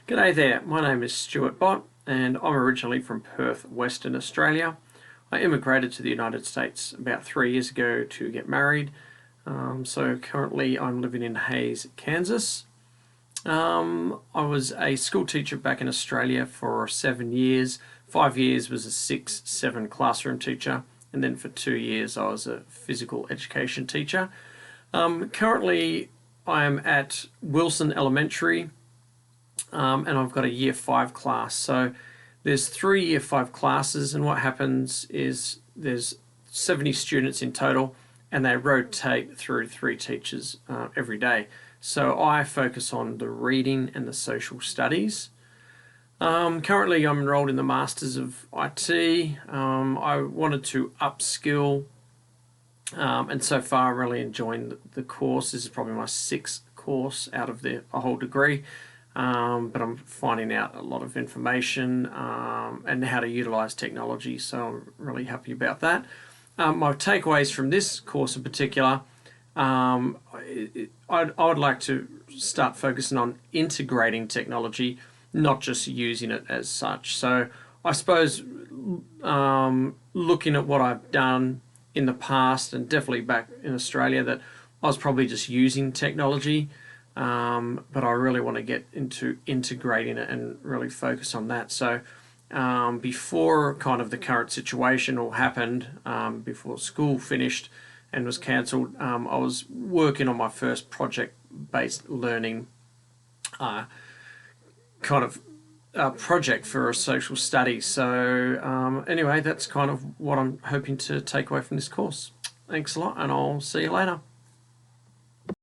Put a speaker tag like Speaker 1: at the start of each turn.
Speaker 1: G'day there, my name is Stuart Bott and I'm originally from Perth, Western Australia. I immigrated to the United States about 3 years ago to get married. So currently I'm living in Hayes, Kansas. I was a school teacher back in Australia for 7 years. 5 years was a 6-7 classroom teacher, and then for 2 years I was a physical education teacher. Currently I am at Wilson Elementary, and I've got a year 5 class. So there's 3 year 5 classes, and what happens is there's 70 students in total, and they rotate through 3 teachers every day. So I focus on the reading and the social studies. Currently I'm enrolled in the Masters of IT. I wanted to upskill, and so far I'm really enjoying the course. This is probably my 6th course out of the whole degree. But I'm finding out a lot of information and how to utilize technology, so I'm really happy about that. My takeaways from this course in particular, I would like to start focusing on integrating technology, not just using it as such. So I suppose looking at what I've done in the past, and definitely back in Australia, that I was probably just using technology. But I really want to get into integrating it and really focus on that. So before kind of the current situation all happened, before school finished and was cancelled, I was working on my first project-based learning kind of project for a social study. So anyway, that's kind of what I'm hoping to take away from this course. Thanks a lot, and I'll see you later.